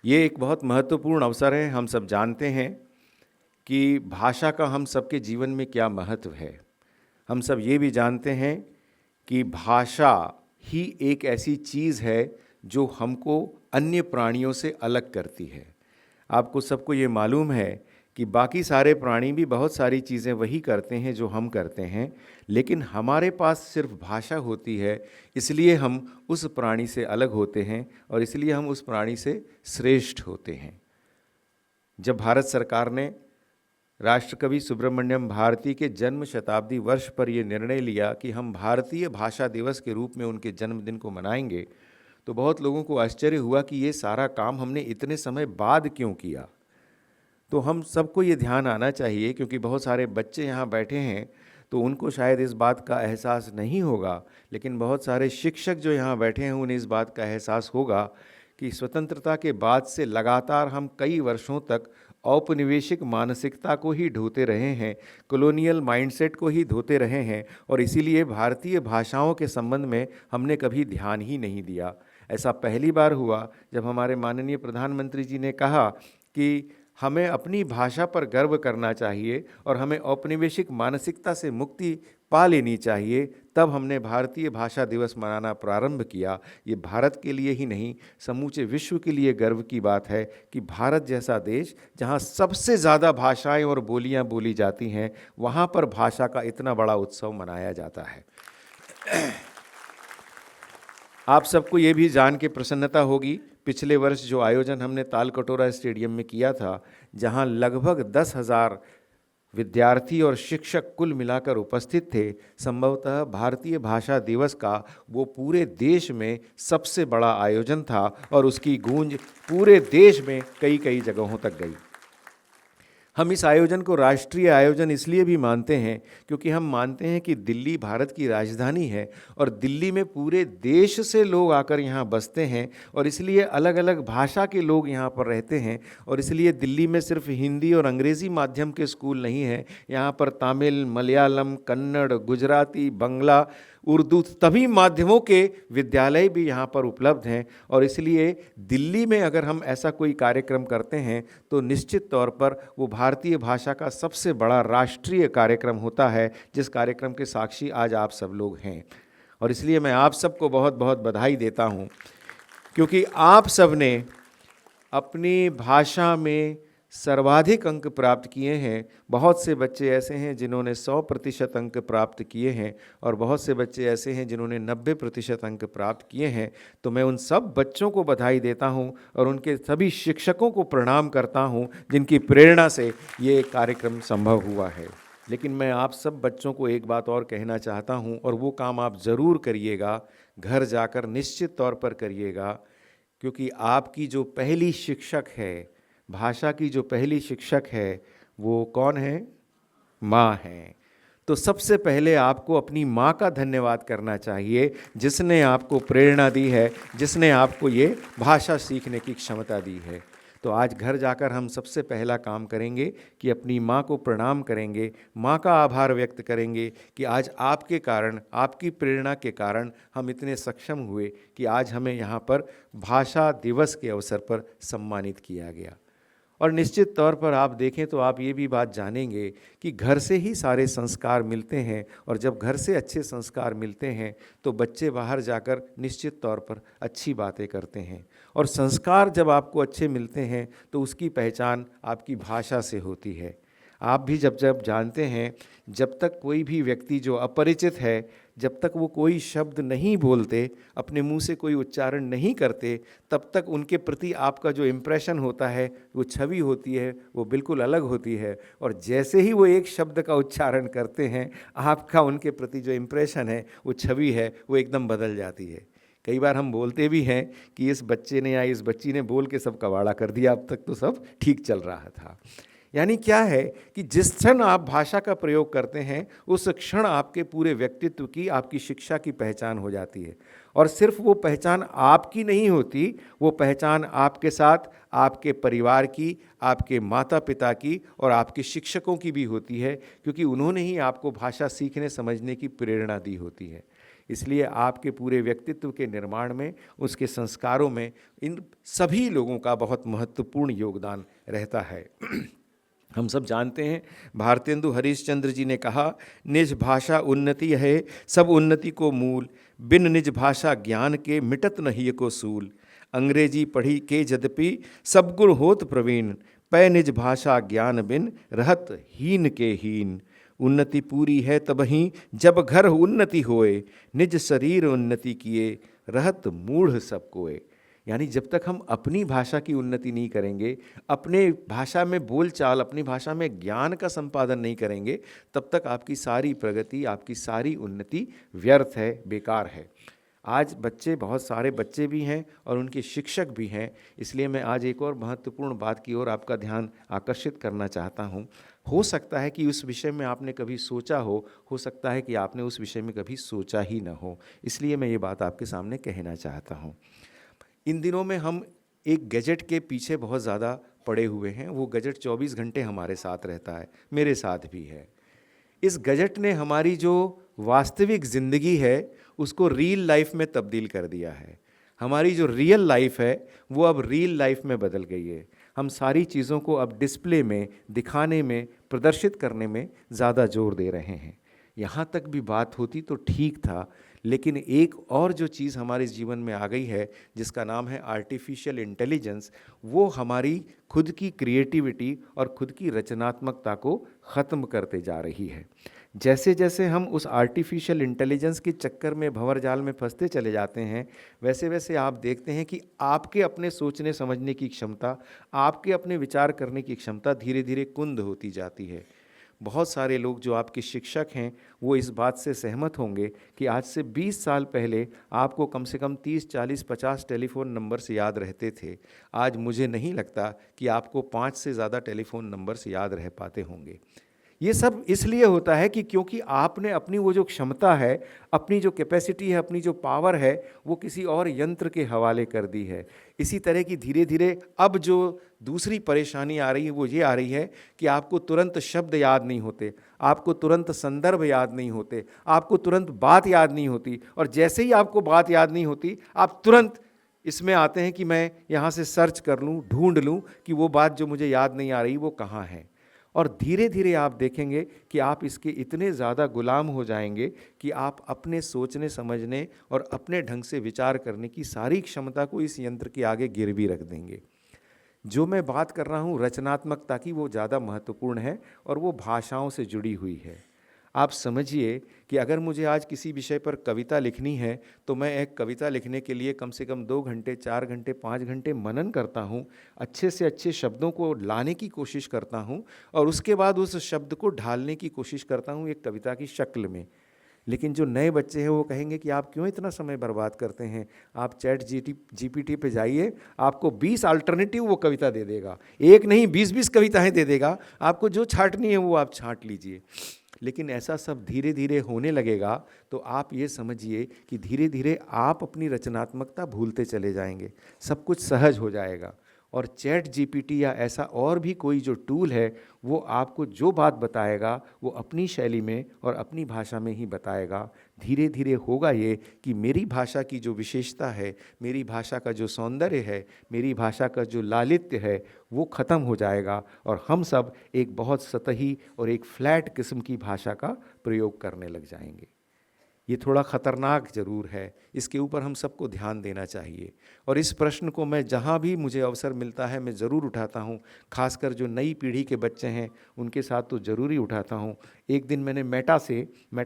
ये एक बहुत महत्वपूर्ण अवसर है। हम सब जानते हैं कि भाषा का हम सबके जीवन में क्या महत्व है। हम सब ये भी जानते हैं कि भाषा ही एक ऐसी चीज़ है जो हमको अन्य प्राणियों से अलग करती है। आपको सबको ये मालूम है कि बाकी सारे प्राणी भी बहुत सारी चीज़ें वही करते हैं जो हम करते हैं, लेकिन हमारे पास सिर्फ भाषा होती है, इसलिए हम उस प्राणी से अलग होते हैं और इसलिए हम उस प्राणी से श्रेष्ठ होते हैं। जब भारत सरकार ने राष्ट्रकवि सुब्रमण्यम भारती के जन्म शताब्दी वर्ष पर यह निर्णय लिया कि हम भारतीय भाषा दिवस के रूप में उनके जन्मदिन को मनाएंगे, तो बहुत लोगों को आश्चर्य हुआ कि ये सारा काम हमने इतने समय बाद क्यों किया। तो हम सबको ये ध्यान आना चाहिए, क्योंकि बहुत सारे बच्चे यहाँ बैठे हैं तो उनको शायद इस बात का एहसास नहीं होगा, लेकिन बहुत सारे शिक्षक जो यहाँ बैठे हैं उन्हें इस बात का एहसास होगा कि स्वतंत्रता के बाद से लगातार हम कई वर्षों तक औपनिवेशिक मानसिकता को ही ढोते रहे हैं, कॉलोनियल माइंडसेट को ही धोते रहे हैं, और इसीलिए भारतीय भाषाओं के संबंध में हमने कभी ध्यान ही नहीं दिया। ऐसा पहली बार हुआ जब हमारे माननीय प्रधानमंत्री जी ने कहा कि हमें अपनी भाषा पर गर्व करना चाहिए और हमें औपनिवेशिक मानसिकता से मुक्ति पा लेनी चाहिए। तब हमने भारतीय भाषा दिवस मनाना प्रारंभ किया। ये भारत के लिए ही नहीं, समूचे विश्व के लिए गर्व की बात है कि भारत जैसा देश, जहाँ सबसे ज़्यादा भाषाएं और बोलियां बोली जाती हैं, वहाँ पर भाषा का इतना बड़ा उत्सव मनाया जाता है। आप सबको ये भी जान के प्रसन्नता होगी, पिछले वर्ष जो आयोजन हमने तालकटोरा स्टेडियम में किया था, जहां लगभग 10,000 विद्यार्थी और शिक्षक कुल मिलाकर उपस्थित थे, संभवतः भारतीय भाषा दिवस का वो पूरे देश में सबसे बड़ा आयोजन था और उसकी गूंज पूरे देश में कई कई जगहों तक गई। हम इस आयोजन को राष्ट्रीय आयोजन इसलिए भी मानते हैं क्योंकि हम मानते हैं कि दिल्ली भारत की राजधानी है और दिल्ली में पूरे देश से लोग आकर यहाँ बसते हैं, और इसलिए अलग अलग भाषा के लोग यहाँ पर रहते हैं। और इसलिए दिल्ली में सिर्फ हिंदी और अंग्रेज़ी माध्यम के स्कूल नहीं हैं, यहाँ पर तमिल, मलयालम, कन्नड़, गुजराती, बांग्ला, उर्दू सभी माध्यमों के विद्यालय भी यहाँ पर उपलब्ध हैं। और इसलिए दिल्ली में अगर हम ऐसा कोई कार्यक्रम करते हैं तो निश्चित तौर पर वो भारतीय भाषा का सबसे बड़ा राष्ट्रीय कार्यक्रम होता है, जिस कार्यक्रम के साक्षी आज आप सब लोग हैं। और इसलिए मैं आप सबको बहुत बहुत बधाई देता हूँ, क्योंकि आप सब ने अपनी भाषा में सर्वाधिक अंक प्राप्त किए हैं। बहुत से बच्चे ऐसे हैं जिन्होंने 100% अंक प्राप्त किए हैं और बहुत से बच्चे ऐसे हैं जिन्होंने 90% अंक प्राप्त किए हैं। तो मैं उन सब बच्चों को बधाई देता हूं और उनके सभी शिक्षकों को प्रणाम करता हूं, जिनकी प्रेरणा से ये कार्यक्रम संभव हुआ है। लेकिन मैं आप सब बच्चों को एक बात और कहना चाहता हूं, और वो काम आप ज़रूर करिएगा, घर जाकर निश्चित तौर पर करिएगा, क्योंकि आपकी जो पहली शिक्षक है, भाषा की जो पहली शिक्षक है, वो कौन है? माँ है। तो सबसे पहले आपको अपनी माँ का धन्यवाद करना चाहिए, जिसने आपको प्रेरणा दी है, जिसने आपको ये भाषा सीखने की क्षमता दी है। तो आज घर जाकर हम सबसे पहला काम करेंगे कि अपनी माँ को प्रणाम करेंगे, माँ का आभार व्यक्त करेंगे कि आज आपके कारण, आपकी प्रेरणा के कारण हम इतने सक्षम हुए कि आज हमें यहाँ पर भाषा दिवस के अवसर पर सम्मानित किया गया। और निश्चित तौर पर आप देखें तो आप ये भी बात जानेंगे कि घर से ही सारे संस्कार मिलते हैं, और जब घर से अच्छे संस्कार मिलते हैं तो बच्चे बाहर जाकर निश्चित तौर पर अच्छी बातें करते हैं। और संस्कार जब आपको अच्छे मिलते हैं तो उसकी पहचान आपकी भाषा से होती है। आप भी जब जब जानते हैं, जब तक कोई भी व्यक्ति जो अपरिचित है, जब तक वो कोई शब्द नहीं बोलते, अपने मुंह से कोई उच्चारण नहीं करते, तब तक उनके प्रति आपका जो इम्प्रेशन होता है, वो छवि होती है, वो बिल्कुल अलग होती है। और जैसे ही वो एक शब्द का उच्चारण करते हैं, आपका उनके प्रति जो इम्प्रेशन है, वो छवि है, वो एकदम बदल जाती है। कई बार हम बोलते भी हैं कि इस बच्चे ने या इस बच्ची ने बोल के सब कबाड़ा कर दिया, अब तक तो सब ठीक चल रहा था। यानी क्या है कि जिस क्षण आप भाषा का प्रयोग करते हैं, उस क्षण आपके पूरे व्यक्तित्व की, आपकी शिक्षा की पहचान हो जाती है। और सिर्फ वो पहचान आपकी नहीं होती, वो पहचान आपके साथ आपके परिवार की, आपके माता पिता की और आपके शिक्षकों की भी होती है, क्योंकि उन्होंने ही आपको भाषा सीखने समझने की प्रेरणा दी होती है। इसलिए आपके पूरे व्यक्तित्व के निर्माण में, उसके संस्कारों में इन सभी लोगों का बहुत महत्वपूर्ण योगदान रहता है। हम सब जानते हैं, भारतेंदु हरिश्चंद्र जी ने कहा, निज भाषा उन्नति है सब उन्नति को मूल, बिन निज भाषा ज्ञान के मिटत नहीं को सूल। अंग्रेजी पढ़ी के यद्यपि सब गुण होत प्रवीण, पै निज भाषा ज्ञान बिन रहत हीन के हीन। उन्नति पूरी है तबहि जब घर उन्नति होए, निज शरीर उन्नति किए रहत मूढ़ सब कोय। यानी जब तक हम अपनी भाषा की उन्नति नहीं करेंगे, अपने भाषा में बोलचाल, अपनी भाषा में ज्ञान का संपादन नहीं करेंगे, तब तक आपकी सारी प्रगति, आपकी सारी उन्नति व्यर्थ है, बेकार है। आज बच्चे, बहुत सारे बच्चे भी हैं और उनके शिक्षक भी हैं, इसलिए मैं आज एक और महत्वपूर्ण बात की ओर आपका ध्यान आकर्षित करना चाहता हूँ। हो सकता है कि उस विषय में आपने कभी सोचा हो सकता है कि आपने उस विषय में कभी सोचा ही न हो, इसलिए मैं ये बात आपके सामने कहना चाहता हूँ। इन दिनों में हम एक गैजेट के पीछे बहुत ज़्यादा पड़े हुए हैं। वो गैजेट 24 घंटे हमारे साथ रहता है, मेरे साथ भी है। इस गैजेट ने हमारी जो वास्तविक ज़िंदगी है उसको रियल लाइफ में तब्दील कर दिया है। हमारी जो रियल लाइफ है वो अब रियल लाइफ में बदल गई है। हम सारी चीज़ों को अब डिस्प्ले में, दिखाने में, प्रदर्शित करने में ज़्यादा जोर दे रहे हैं। यहाँ तक भी बात होती तो ठीक था, लेकिन एक और जो चीज़ हमारे जीवन में आ गई है जिसका नाम है आर्टिफिशियल इंटेलिजेंस, वो हमारी खुद की क्रिएटिविटी और खुद की रचनात्मकता को ख़त्म करते जा रही है। जैसे जैसे हम उस आर्टिफिशियल इंटेलिजेंस के चक्कर में, भंवर जाल में फंसते चले जाते हैं, वैसे वैसे आप देखते हैं कि आपके अपने सोचने समझने की क्षमता, आपके अपने विचार करने की क्षमता धीरे धीरे कुंद होती जाती है। बहुत सारे लोग जो आपके शिक्षक हैं वो इस बात से सहमत होंगे कि आज से 20 साल पहले आपको कम से कम 30, 40, 50 टेलीफोन नंबर्स याद रहते थे। आज मुझे नहीं लगता कि आपको 5 से ज़्यादा टेलीफोन नंबर्स याद रह पाते होंगे। ये सब इसलिए होता है कि क्योंकि आपने अपनी वो जो क्षमता है, अपनी जो कैपेसिटी है, अपनी जो पावर है, वो किसी और यंत्र के हवाले कर दी है। इसी तरह की धीरे धीरे अब जो दूसरी परेशानी आ रही है वो ये आ रही है कि आपको तुरंत शब्द याद नहीं होते, आपको तुरंत संदर्भ याद नहीं होते, आपको तुरंत बात याद नहीं होती, और जैसे ही आपको बात याद नहीं होती आप तुरंत इसमें आते हैं कि मैं यहाँ से सर्च कर लूँ, ढूंढ लूँ कि वो बात जो मुझे याद नहीं आ रही वो कहाँ है। और धीरे धीरे आप देखेंगे कि आप इसके इतने ज़्यादा गुलाम हो जाएंगे कि आप अपने सोचने समझने और अपने ढंग से विचार करने की सारी क्षमता को इस यंत्र के आगे गिरवी रख देंगे। जो मैं बात कर रहा हूँ रचनात्मकता की, वो ज़्यादा महत्वपूर्ण है और वो भाषाओं से जुड़ी हुई है। आप समझिए कि अगर मुझे आज किसी विषय पर कविता लिखनी है तो मैं एक कविता लिखने के लिए कम से कम 2 घंटे, 4 घंटे, 5 घंटे मनन करता हूँ, अच्छे से अच्छे शब्दों को लाने की कोशिश करता हूँ और उसके बाद उस शब्द को ढालने की कोशिश करता हूँ एक कविता की शक्ल में। लेकिन जो नए बच्चे हैं वो कहेंगे कि आप क्यों इतना समय बर्बाद करते हैं, आप चैट जीपीटी पे जाइए, आपको 20 अल्टरनेटिव वो कविता दे देगा, एक नहीं 20-20 कविताएं दे देगा, आपको जो छांटनी है वो आप छांट लीजिए। लेकिन ऐसा सब धीरे धीरे होने लगेगा तो आप ये समझिए कि धीरे धीरे आप अपनी रचनात्मकता भूलते चले जाएंगे, सब कुछ सहज हो जाएगा। और चैट जीपीटी या ऐसा और भी कोई जो टूल है वो आपको जो बात बताएगा वो अपनी शैली में और अपनी भाषा में ही बताएगा। धीरे धीरे होगा ये कि मेरी भाषा की जो विशेषता है, मेरी भाषा का जो सौंदर्य है, मेरी भाषा का जो लालित्य है वो ख़त्म हो जाएगा और हम सब एक बहुत सतही और एक फ्लैट किस्म की भाषा का प्रयोग करने लग जाएंगे। ये थोड़ा ख़तरनाक ज़रूर है, इसके ऊपर हम सबको ध्यान देना चाहिए। और इस प्रश्न को मैं जहाँ भी मुझे अवसर मिलता है मैं ज़रूर उठाता हूँ, खासकर जो नई पीढ़ी के बच्चे हैं उनके साथ तो ज़रूर ही उठाता हूँ। एक दिन मैंने मेटा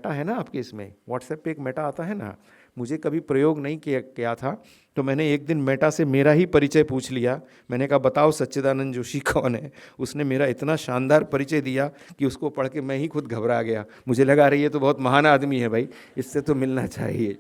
है ना आपके इसमें व्हाट्सएप पे एक मेटा आता है ना, मुझे कभी प्रयोग नहीं किया था, तो मैंने एक दिन मेटा से मेरा ही परिचय पूछ लिया। मैंने कहा बताओ सच्चिदानंद जोशी कौन है। उसने मेरा इतना शानदार परिचय दिया कि उसको पढ़ के मैं ही खुद घबरा गया। मुझे लगा रही है तो बहुत महान आदमी है भाई, इससे तो मिलना चाहिए।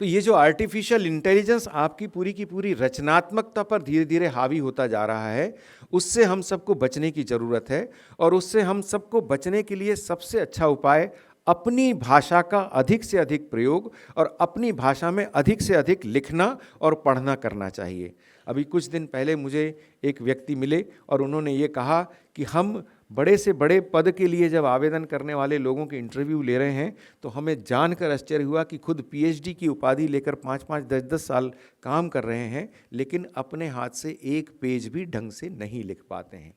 तो ये जो आर्टिफिशियल इंटेलिजेंस आपकी पूरी की पूरी रचनात्मकता पर धीरे धीरे हावी होता जा रहा है, उससे हम सबको बचने की ज़रूरत है। और उससे हम सबको बचने के लिए सबसे अच्छा उपाय अपनी भाषा का अधिक से अधिक प्रयोग और अपनी भाषा में अधिक से अधिक लिखना और पढ़ना करना चाहिए। अभी कुछ दिन पहले मुझे एक व्यक्ति मिले और उन्होंने ये कहा कि हम बड़े से बड़े पद के लिए जब आवेदन करने वाले लोगों के इंटरव्यू ले रहे हैं तो हमें जानकर आश्चर्य हुआ कि खुद पीएचडी की उपाधि लेकर 5-5, 10-10 साल काम कर रहे हैं, लेकिन अपने हाथ से एक पेज भी ढंग से नहीं लिख पाते हैं।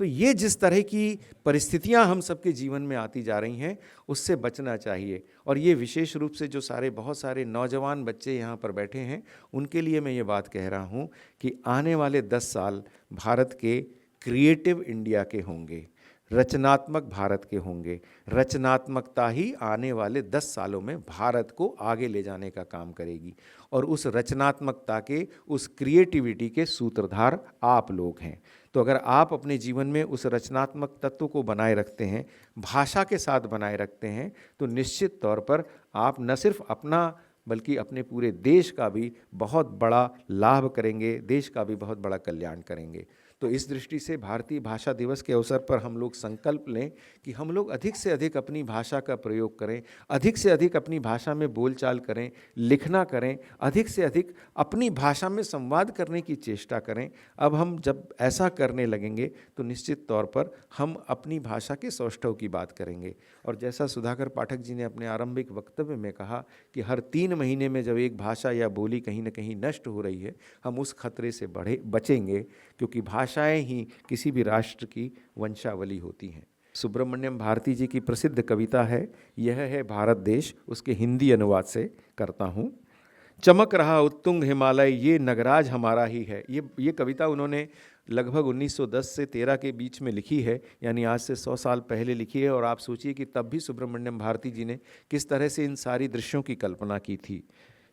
तो ये जिस तरह की परिस्थितियां हम सबके जीवन में आती जा रही हैं, उससे बचना चाहिए। और ये विशेष रूप से जो बहुत सारे नौजवान बच्चे यहाँ पर बैठे हैं, उनके लिए मैं ये बात कह रहा हूँ कि आने वाले 10 साल भारत के क्रिएटिव इंडिया के होंगे, रचनात्मक भारत के होंगे। रचनात्मकता ही आने वाले 10 सालों में भारत को आगे ले जाने का काम करेगी, और उस रचनात्मकता के, उस क्रिएटिविटी के सूत्रधार आप लोग हैं। तो अगर आप अपने जीवन में उस रचनात्मक तत्व को बनाए रखते हैं, भाषा के साथ बनाए रखते हैं, तो निश्चित तौर पर आप न सिर्फ अपना बल्कि अपने पूरे देश का भी बहुत बड़ा लाभ करेंगे, देश का भी बहुत बड़ा कल्याण करेंगे। तो इस दृष्टि से भारतीय भाषा दिवस के अवसर पर हम लोग संकल्प लें कि हम लोग अधिक से अधिक अपनी भाषा का प्रयोग करें, अधिक से अधिक अपनी भाषा में बोलचाल करें, लिखना करें, अधिक से अधिक अपनी भाषा में संवाद करने की चेष्टा करें। अब हम जब ऐसा करने लगेंगे तो निश्चित तौर पर हम अपनी भाषा के सौष्ठव की बात करेंगे। और जैसा सुधाकर पाठक जी ने अपने आरंभिक वक्तव्य में कहा कि हर 3 महीने में जब एक भाषा या बोली कहीं न कहीं नष्ट हो रही है, हम उस खतरे से बचेंगे, क्योंकि भाषाएं ही किसी भी राष्ट्र की वंशावली होती हैं। सुब्रमण्यम भारती जी की प्रसिद्ध कविता है, यह है भारत देश, उसके हिंदी अनुवाद से करता हूँ। चमक रहा उत्तुंग हिमालय, ये नगराज हमारा ही है। ये कविता उन्होंने लगभग 1910 से 13 के बीच में लिखी है, यानी आज से 100 साल पहले लिखी है। और आप सोचिए कि तब भी सुब्रमण्यम भारती जी ने किस तरह से इन सारी दृश्यों की कल्पना की थी।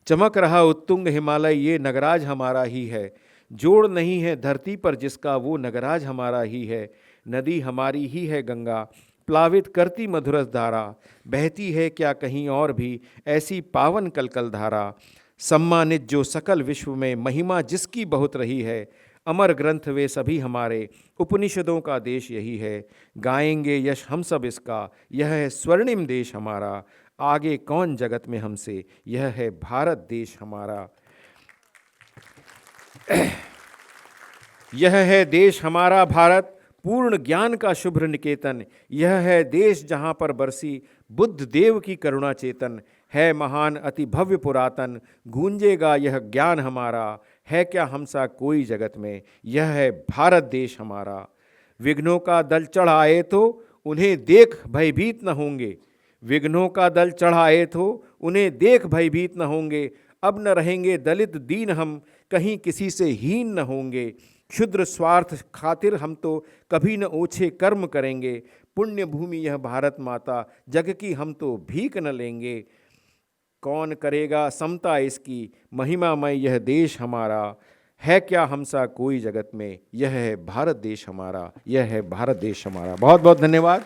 चमक रहा उत्तुंग हिमालय, ये नगराज हमारा ही है। जोड़ नहीं है धरती पर जिसका, वो नगराज हमारा ही है। नदी हमारी ही है गंगा, प्लावित करती मधुरस धारा। बहती है क्या कहीं और भी ऐसी पावन कलकल धारा। सम्मानित जो सकल विश्व में, महिमा जिसकी बहुत रही है। अमर ग्रंथ वे सभी हमारे, उपनिषदों का देश यही है। गाएंगे यश हम सब इसका, यह है स्वर्णिम देश हमारा। आगे कौन जगत में हमसे, यह है भारत देश हमारा। यह है देश हमारा भारत, पूर्ण ज्ञान का शुभ्र निकेतन। यह है देश जहाँ पर बरसी बुद्ध देव की करुणा चेतन। है महान अति भव्य पुरातन, गूंजेगा यह ज्ञान हमारा। है क्या हमसा कोई जगत में, यह है भारत देश हमारा। विघ्नों का दल चढ़ आए तो उन्हें देख भयभीत न होंगे। विघ्नों का दल चढ़ आए तो उन्हें देख भयभीत न होंगे। अब न रहेंगे दलित दीन हम, कहीं किसी से हीन न होंगे। क्षुद्र स्वार्थ खातिर हम तो कभी न ओछे कर्म करेंगे। पुण्य भूमि यह भारत माता, जग की हम तो भीख न लेंगे। कौन करेगा समता इसकी, महिमामय यह देश हमारा। है क्या हमसा कोई जगत में, यह है भारत देश हमारा। यह है भारत देश हमारा। बहुत बहुत धन्यवाद।